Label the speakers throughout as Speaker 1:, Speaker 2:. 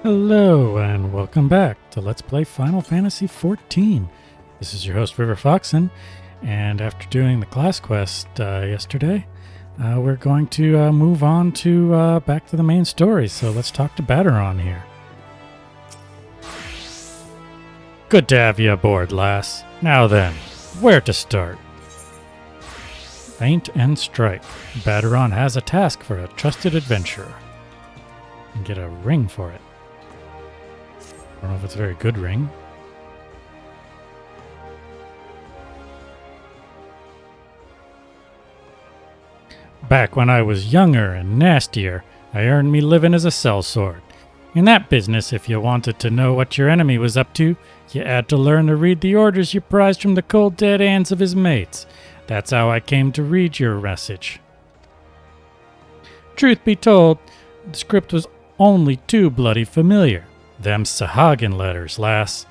Speaker 1: Hello and welcome back to Let's Play Final Fantasy XIV. This is your host River Foxen, and after doing the class quest yesterday, we're going to move on to back to the main story. So let's talk to Baderon here. Good to have you aboard, lass. Now then, where to start? Feint and strike. Baderon has a task for a trusted adventurer. And get a ring for it. I don't know if it's a very good ring. Back when I was younger and nastier, I earned me living as a sellsword. In that business, if you wanted to know what your enemy was up to, you had to learn to read the orders you prized from the cold dead hands of his mates. That's how I came to read your message. Truth be told, the script was only too bloody familiar. Them Sahagin letters, lass.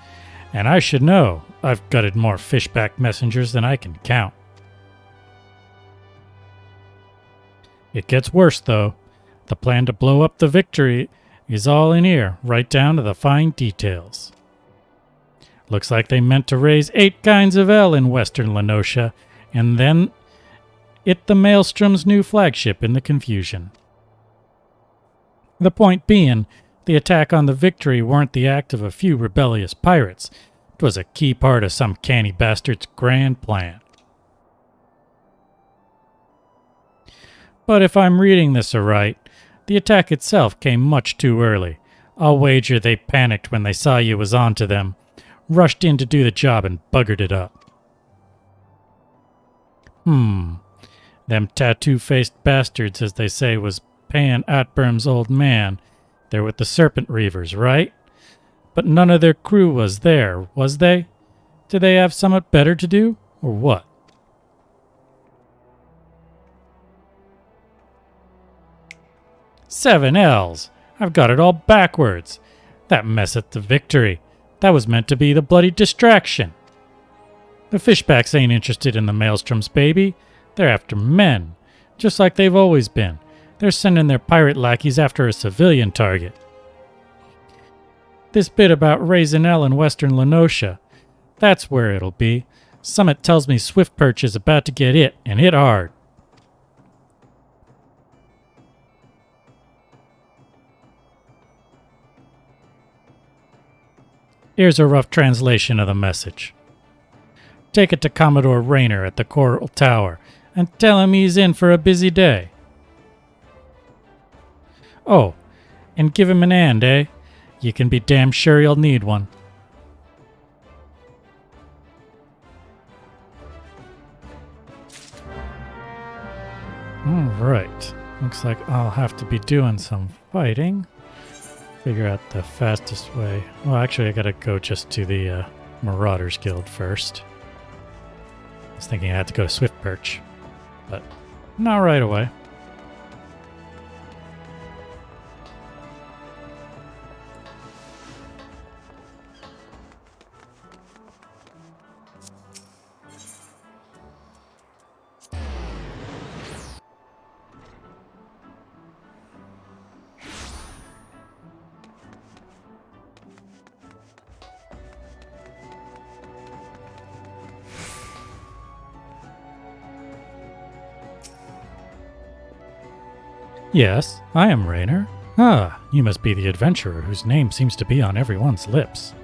Speaker 1: And I should know, I've gutted more fishback messengers than I can count. It gets worse, though. The plan to blow up the victory is all in here, right down to the fine details. Looks like they meant to raise 8 kinds of L in western Lenosha, and then it the Maelstrom's new flagship in the confusion. The point being, the attack on the victory weren't the act of a few rebellious pirates. It was a key part of some canny bastard's grand plan. But if I'm reading this aright, the attack itself came much too early. I'll wager they panicked when they saw you was onto them, rushed in to do the job and buggered it up. Them tattoo-faced bastards, as they say, was Pan Atberm's old man. They're with the Serpent Reavers, right? But none of their crew was there, was they? Did they have somewhat better to do, or what? Seven L's! I've got it all backwards. That mess at the victory. That was meant to be the bloody distraction. The fishbacks ain't interested in the Maelstroms, baby. They're after men, just like they've always been. They're sending their pirate lackeys after a civilian target. This bit about raising L in western Lenosha, that's where it'll be. Summit tells me Swiftperch is about to get hit, and hit hard. Here's a rough translation of the message. Take it to Commodore Rayner at the Coral Tower, and tell him he's in for a busy day. Oh, and give him an hand, eh? You can be damn sure you'll need one. Alright, looks like I'll have to be doing some fighting. Figure out the fastest way. Well, actually, I gotta go just to the Marauders Guild first. I was thinking I had to go to Swiftperch, but not right away. Yes, I am Rayner. Ah, you must be the adventurer whose name seems to be on everyone's lips.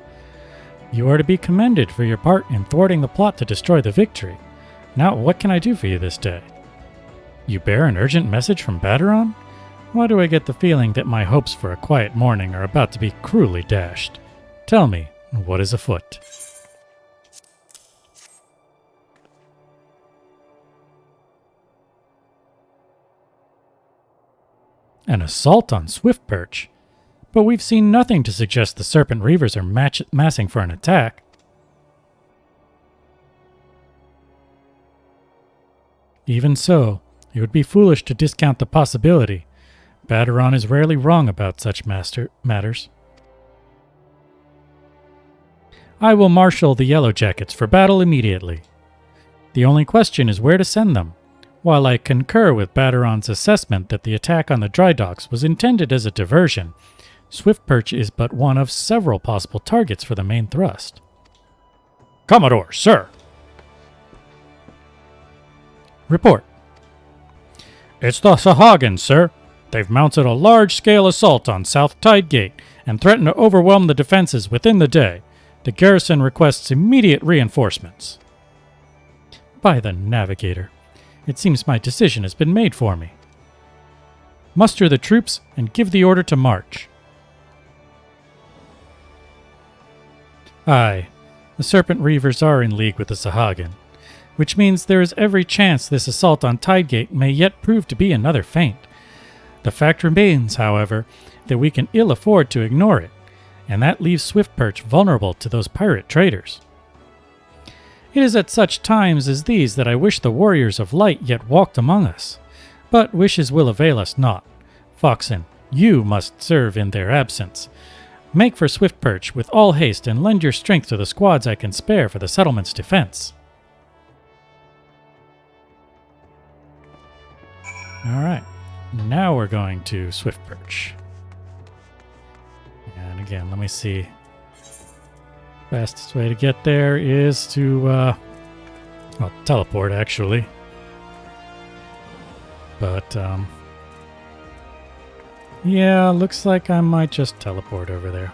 Speaker 1: You are to be commended for your part in thwarting the plot to destroy the victory. Now, what can I do for you this day? You bear an urgent message from Baderon? Why do I get the feeling that my hopes for a quiet morning are about to be cruelly dashed? Tell me, what is afoot? An assault on Swiftperch? But we've seen nothing to suggest the Serpent Reavers are massing for an attack. Even so, it would be foolish to discount the possibility. Baderon is rarely wrong about such matters. I will marshal the Yellow Jackets for battle immediately. The only question is where to send them. While I concur with Baderon's assessment that the attack on the dry docks was intended as a diversion, Swift Perch is but one of several possible targets for the main thrust.
Speaker 2: Commodore, sir.
Speaker 1: Report.
Speaker 2: It's the Sahagins, sir. They've mounted a large-scale assault on South Tide Gate and threaten to overwhelm the defenses within the day. The garrison requests immediate reinforcements.
Speaker 1: By the Navigator, it seems my decision has been made for me. Muster the troops and give the order to march. Aye, the Serpent Reavers are in league with the Sahagin, which means there is every chance this assault on Tidegate may yet prove to be another feint. The fact remains, however, that we can ill afford to ignore it, and that leaves Swift Perch vulnerable to those pirate traders. It is at such times as these that I wish the warriors of light yet walked among us, but wishes will avail us not. Foxen, you must serve in their absence. Make for Swift Perch with all haste and lend your strength to the squads I can spare for the settlement's defense. Alright, now we're going to Swift Perch. And again, let me see. Fastest way to get there is to, teleport actually. But, yeah, looks like I might just teleport over there.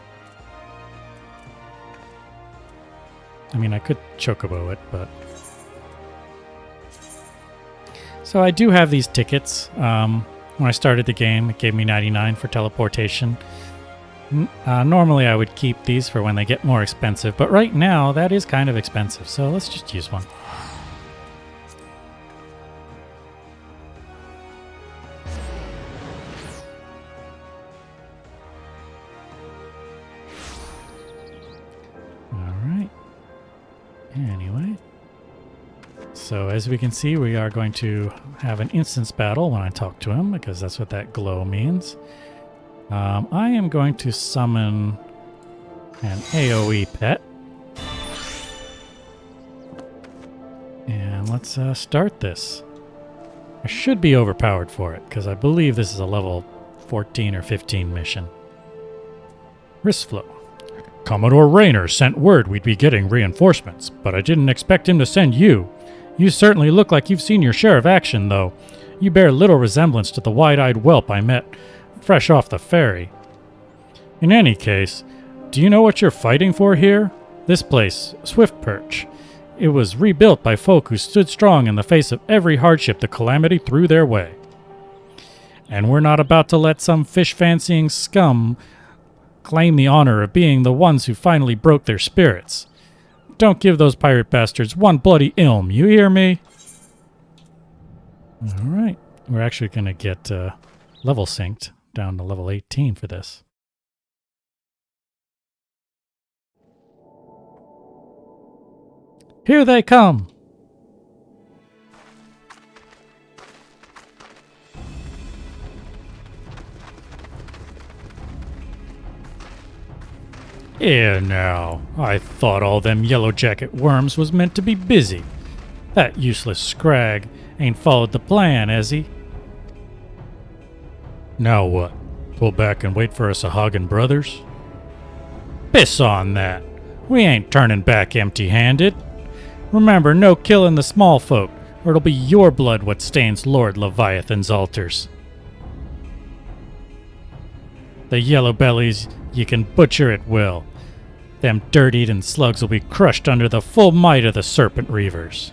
Speaker 1: I mean, I could chocobo it, but... So I do have these tickets. When I started the game, it gave me 99 for teleportation. Normally I would keep these for when they get more expensive, but right now that is kind of expensive, so let's just use one. Alright. Anyway. So as we can see, we are going to have an instance battle when I talk to him, because that's what that glow means. I am going to summon an AoE pet. And let's start this. I should be overpowered for it, because I believe this is a level 14 or 15 mission. Wristflow.
Speaker 2: Commodore Rayner sent word we'd be getting reinforcements, but I didn't expect him to send you.
Speaker 1: You certainly look like you've seen your share of action, though. You bear little resemblance to the wide-eyed whelp I met fresh off the ferry.
Speaker 2: In any case, do you know what you're fighting for here?
Speaker 1: This place, Swift Perch. It was rebuilt by folk who stood strong in the face of every hardship the calamity threw their way. And we're not about to let some fish-fancying scum claim the honor of being the ones who finally broke their spirits. Don't give those pirate bastards one bloody ilm, you hear me? Alright, we're actually going to get level synced down to level 18 for this. Here they come!
Speaker 2: Here now, I thought all them yellow jacket worms was meant to be busy.
Speaker 1: That useless scrag ain't followed the plan, has he?
Speaker 2: Now what? Pull back and wait for us Sahagin brothers?
Speaker 1: Piss on that. We ain't turning back empty-handed. Remember, no killing the small folk, or it'll be your blood what stains Lord Leviathan's altars. The yellow bellies you can butcher at will. Them dirt-eating slugs will be crushed under the full might of the Serpent Reavers.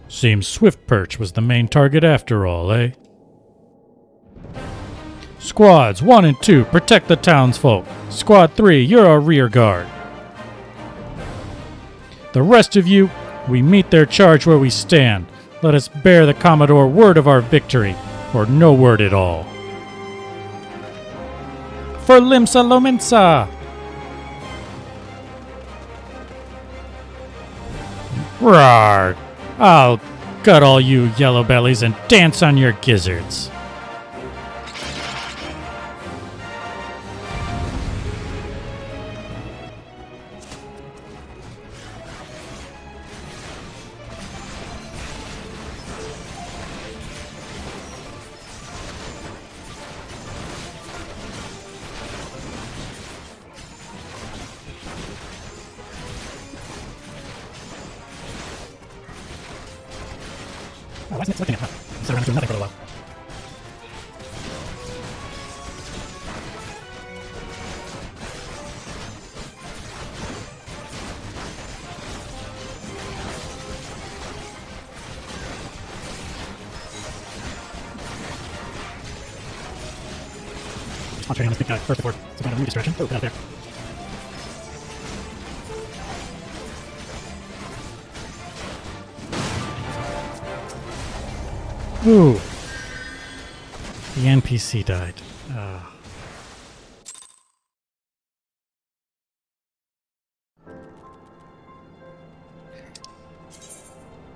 Speaker 2: Seems Swift Perch was the main target after all, eh?
Speaker 1: Squads 1 and 2, protect the townsfolk. Squad 3, you're our rear guard. The rest of you, we meet their charge where we stand. Let us bear the Commodore word of our victory, or no word at all. For Limsa Lominsa! Rawr! I'll gut all you yellow bellies and dance on your gizzards. Oh, why isn't it selecting it? Huh. Sit around doing nothing for a while. Concentrating on this big guy first before some kind of new distraction. Oh, get out there. Ooh. The NPC died.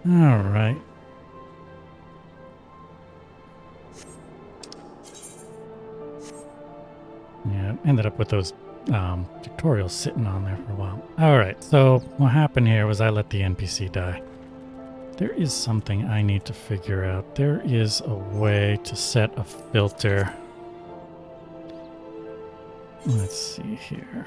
Speaker 1: All right. Yeah, ended up with those tutorials sitting on there for a while. All right, so what happened here was I let the NPC die. There is something I need to figure out. There is a way to set a filter. Let's see here.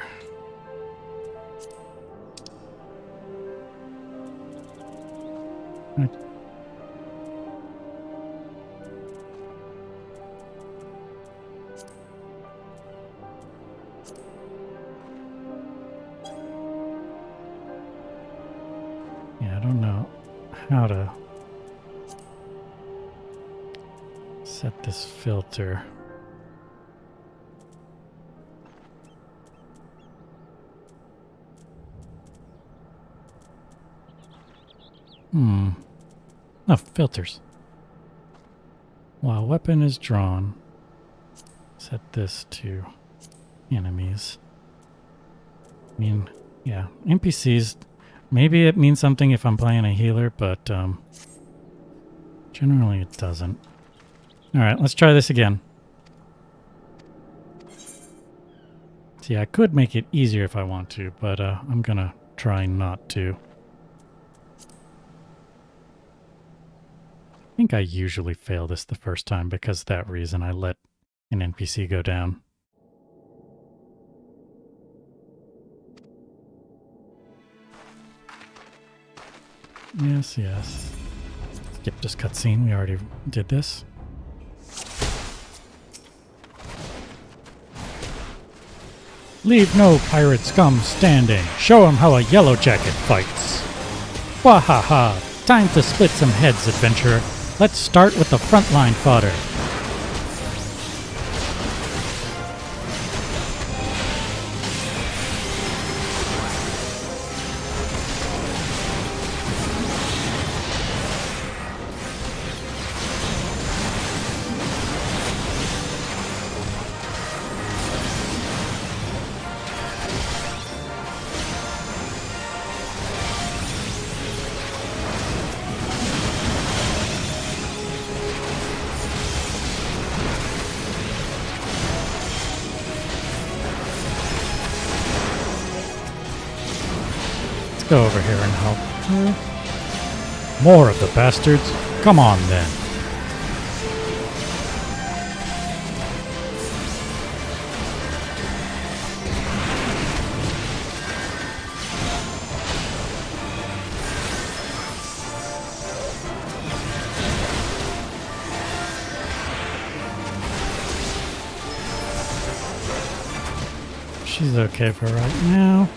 Speaker 1: Yeah, I don't know how to set this filter. Oh, filters. While weapon is drawn, set this to enemies. I mean, yeah, NPCs, maybe it means something if I'm playing a healer, but generally it doesn't. Alright, let's try this again. See, I could make it easier if I want to, but I'm gonna try not to. I think I usually fail this the first time because of that reason. I let an NPC go down. Yes, yes. Skip this cutscene. We already did this. Leave no pirate scum standing. Show 'em how a yellow jacket fights. Wahaha! Time to split some heads, adventurer. Let's start with the frontline fodder. Go over here and help. More of the bastards? Come on then. She's okay for right now.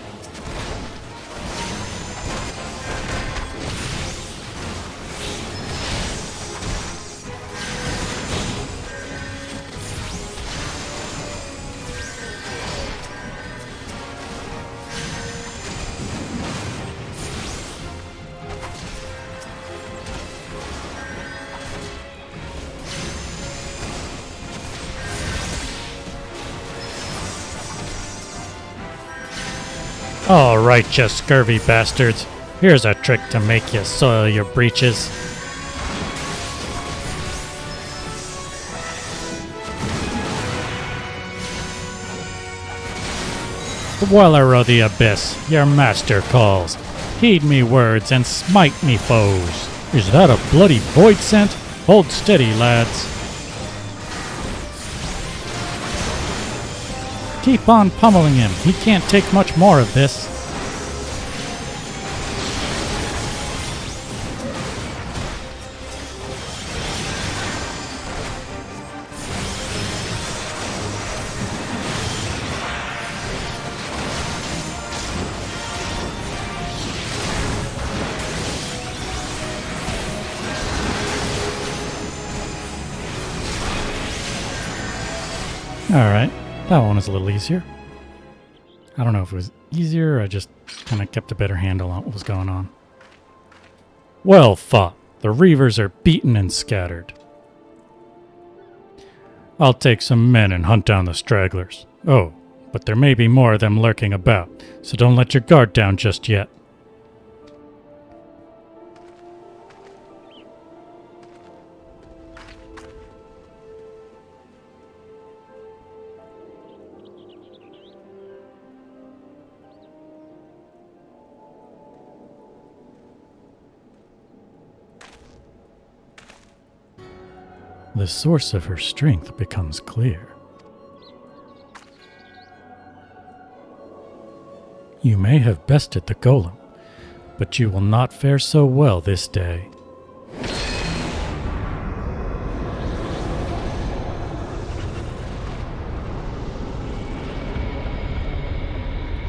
Speaker 1: All right, you scurvy bastards. Here's a trick to make you soil your breeches. Dweller of the Abyss, your master calls. Heed me words and smite me foes. Is that a bloody void scent? Hold steady, lads. Keep on pummeling him. He can't take much more of this. Alright, that one was a little easier. I don't know if it was easier or I just kind of kept a better handle on what was going on. Well fought. The Reavers are beaten and scattered. I'll take some men and hunt down the stragglers. Oh, but there may be more of them lurking about, so don't let your guard down just yet. The source of her strength becomes clear. You may have bested the golem, but you will not fare so well this day.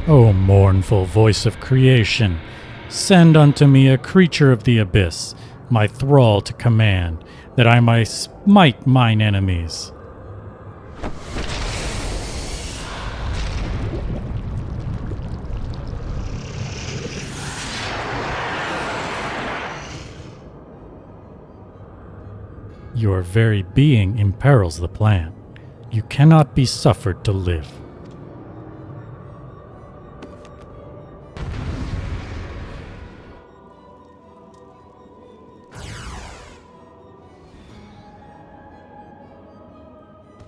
Speaker 1: O mournful voice of creation, send unto me a creature of the abyss, my thrall to command, that I might smite mine enemies. Your very being imperils the plan. You cannot be suffered to live.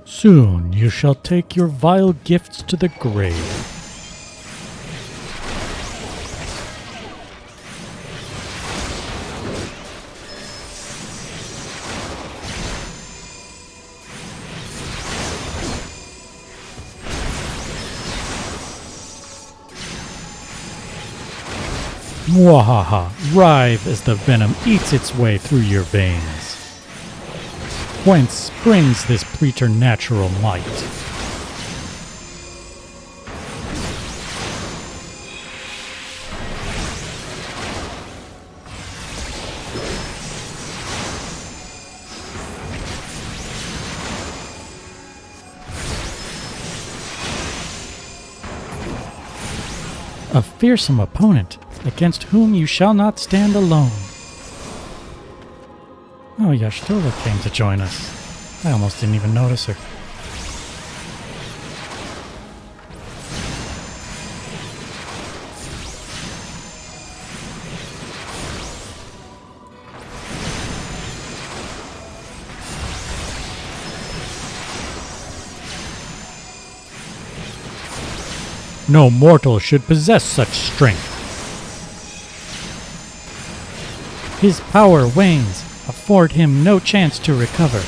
Speaker 1: Soon you shall take your vile gifts to the grave. Mwahaha, writhe as the venom eats its way through your veins. Whence springs this preternatural might? A fearsome opponent, against whom you shall not stand alone. Oh, Yashtola came to join us. I almost didn't even notice her. No mortal should possess such strength. His power wanes. Afford him no chance to recover.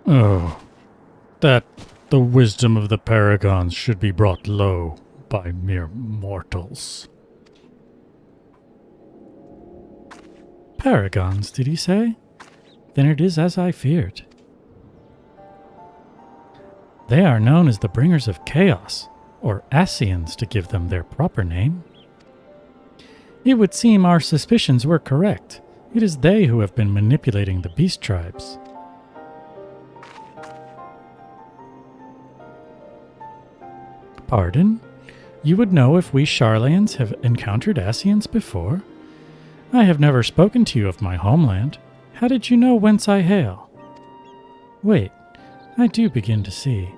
Speaker 1: Oh, that the wisdom of the paragons should be brought low by mere mortals. Paragons, did he say? Then it is as I feared. They are known as the bringers of chaos, or Ascians to give them their proper name. It would seem our suspicions were correct. It is they who have been manipulating the beast tribes. Pardon? You would know if we Charlayans have encountered Ascians before? I have never spoken to you of my homeland. How did you know whence I hail? Wait, I do begin to see.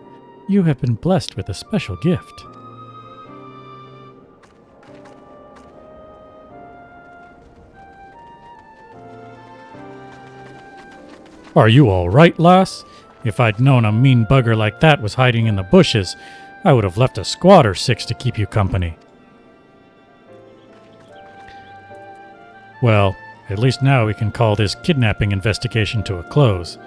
Speaker 1: You have been blessed with a special gift. Are you all right, lass? If I'd known a mean bugger like that was hiding in the bushes, I would have left a squad or 6 to keep you company. Well, at least now we can call this kidnapping investigation to a close.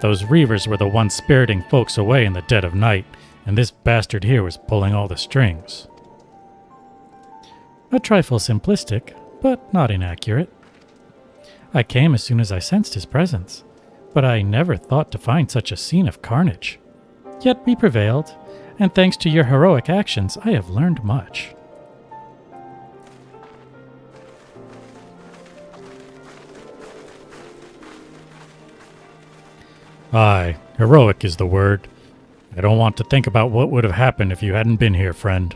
Speaker 1: Those Reavers were the ones spiriting folks away in the dead of night, and this bastard here was pulling all the strings. A trifle simplistic, but not inaccurate. I came as soon as I sensed his presence, but I never thought to find such a scene of carnage. Yet we prevailed, and thanks to your heroic actions, I have learned much.
Speaker 2: Aye, heroic is the word. I don't want to think about what would have happened if you hadn't been here, friend.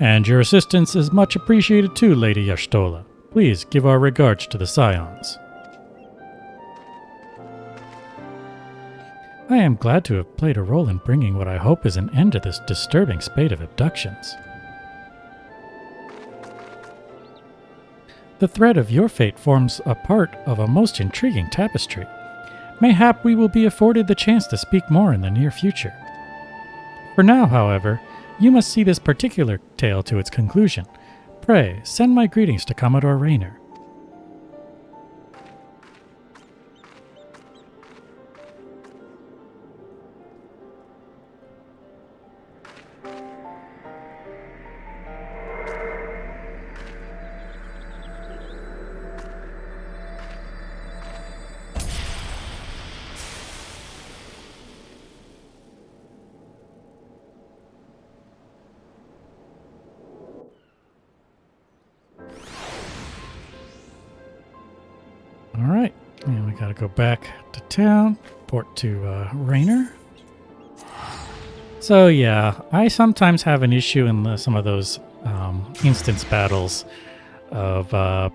Speaker 1: And your assistance is much appreciated too, Lady Y'shtola. Please give our regards to the Scions. I am glad to have played a role in bringing what I hope is an end to this disturbing spate of abductions. The thread of your fate forms a part of a most intriguing tapestry. Mayhap we will be afforded the chance to speak more in the near future. For now, however, you must see this particular tale to its conclusion. Pray, send my greetings to Commodore Rayner. Alright, and we gotta go back to town, report to Rayner. So yeah, I sometimes have an issue in some of those instance battles of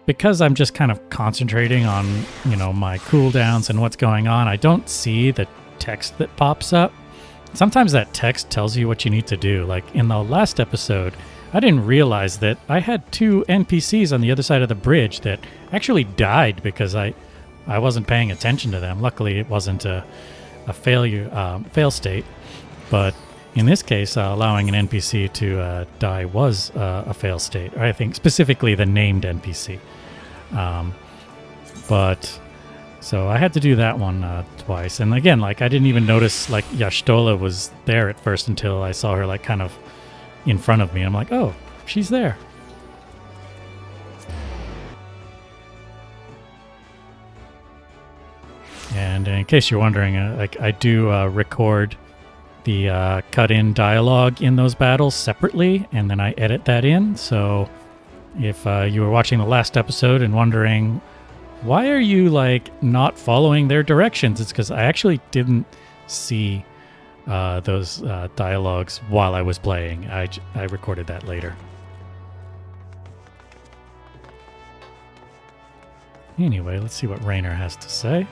Speaker 1: because I'm just kind of concentrating on, my cooldowns and what's going on. I don't see the text that pops up. Sometimes that text tells you what you need to do. Like in the last episode, I didn't realize that I had 2 NPCs on the other side of the bridge that actually died because I wasn't paying attention to them. Luckily, it wasn't a fail state. But in this case, allowing an NPC to die was a fail state. Or I think specifically the named NPC. So I had to do that one twice. And again, I didn't even notice Y'shtola was there at first until I saw her kind of in front of me. I'm like, oh, she's there. And in case you're wondering, I do record the cut-in dialogue in those battles separately, and then I edit that in. So if you were watching the last episode and wondering, why are you not following their directions? It's because I actually didn't see those dialogues while I was playing. I recorded that later. Anyway, let's see what Rayner has to say.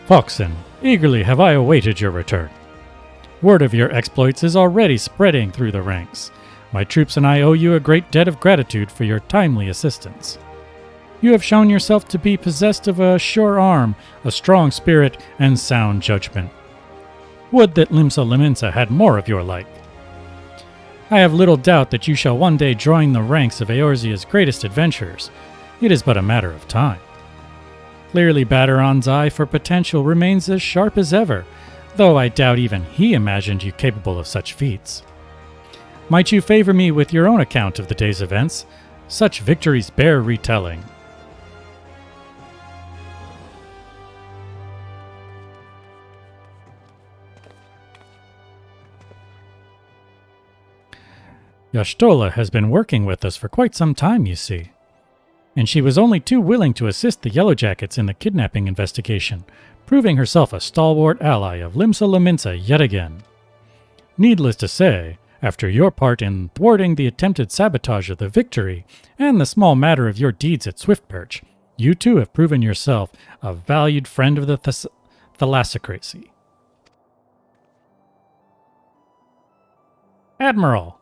Speaker 1: Foxen, eagerly have I awaited your return. Word of your exploits is already spreading through the ranks. My troops and I owe you a great debt of gratitude for your timely assistance. You have shown yourself to be possessed of a sure arm, a strong spirit, and sound judgment. Would that Limsa Liminsa had more of your like. I have little doubt that you shall one day join the ranks of Eorzea's greatest adventurers. It is but a matter of time. Clearly Baderon's eye for potential remains as sharp as ever, though I doubt even he imagined you capable of such feats. Might you favor me with your own account of the day's events? Such victories bear retelling. Y'shtola has been working with us for quite some time, you see. And she was only too willing to assist the Yellowjackets in the kidnapping investigation, proving herself a stalwart ally of Limsa Liminsa yet again. Needless to say, after your part in thwarting the attempted sabotage of the victory and the small matter of your deeds at Swiftperch, you too have proven yourself a valued friend of the thalassocracy. Admiral!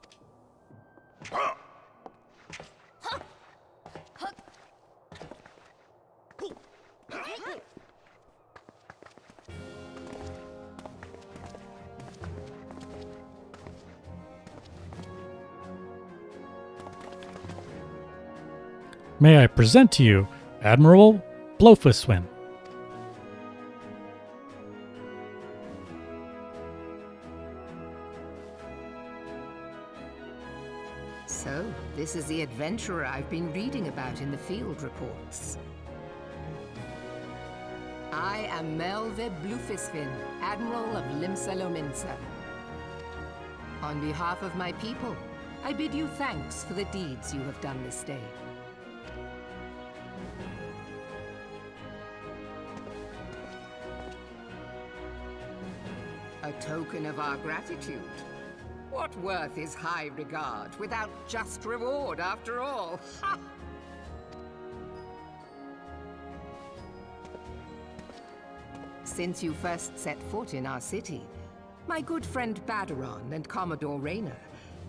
Speaker 1: May I present to you Admiral Blofuswin.
Speaker 3: So, this is the adventurer I've been reading about in the field reports. I am Melve Blufisvin, Admiral of Limsa Lominsa. On behalf of my people, I bid you thanks for the deeds you have done this day. A token of our gratitude. What worth is high regard without just reward after all? Ha! Since you first set foot in our city, my good friend Badaron and Commodore Rayner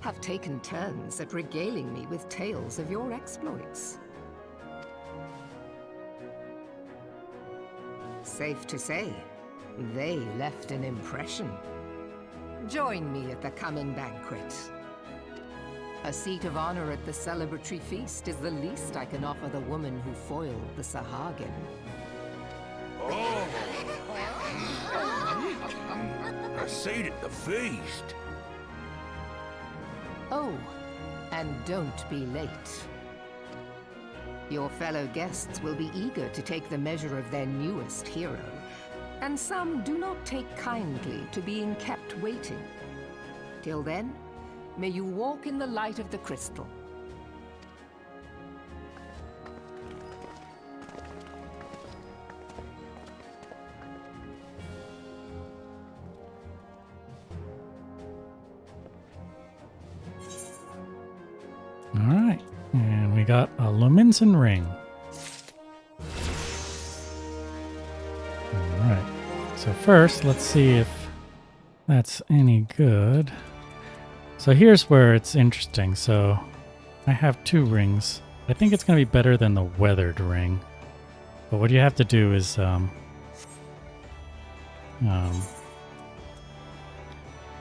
Speaker 3: have taken turns at regaling me with tales of your exploits. Safe to say, they left an impression. Join me at the coming banquet. A seat of honor at the celebratory feast is the least I can offer the woman who foiled the Sahagin.
Speaker 4: Oh! A seat at the feast!
Speaker 3: Oh, and don't be late. Your fellow guests will be eager to take the measure of their newest hero, and some do not take kindly to being kept waiting. Till then, may you walk in the light of the crystal.
Speaker 1: All right, and we got a Lominsan ring. All right, so first, let's see if that's any good. So here's where it's interesting. So I have 2 rings. I think it's going to be better than the weathered ring. But what you have to do is let's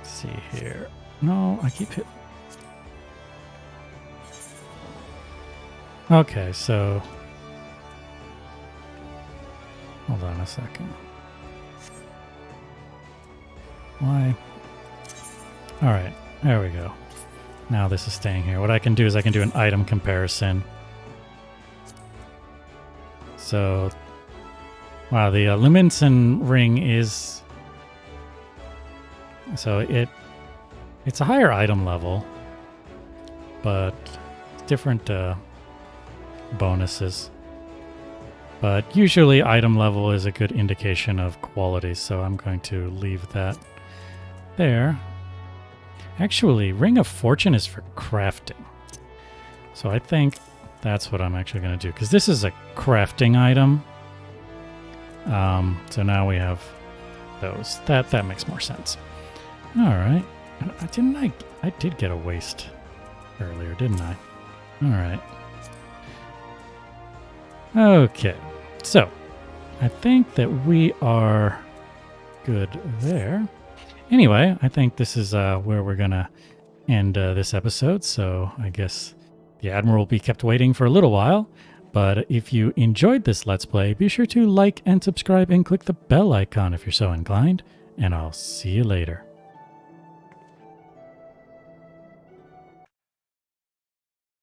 Speaker 1: see here. No, I keep hitting. Okay, so hold on a second. Why? All right, there we go. Now this is staying here. What I can do is I can do an item comparison. So, wow, the Luminson ring is so it's a higher item level, but different bonuses. But usually item level is a good indication of quality, so I'm going to leave that there. Actually, Ring of Fortune is for crafting. So I think that's what I'm actually going to do, because this is a crafting item. So now we have those. That makes more sense. All right. I did get a waste earlier, didn't I? All right. Okay, so I think that we are good there. Anyway, I think this is where we're going to end this episode, so I guess the Admiral will be kept waiting for a little while. But if you enjoyed this Let's Play, be sure to like and subscribe and click the bell icon if you're so inclined, and I'll see you later.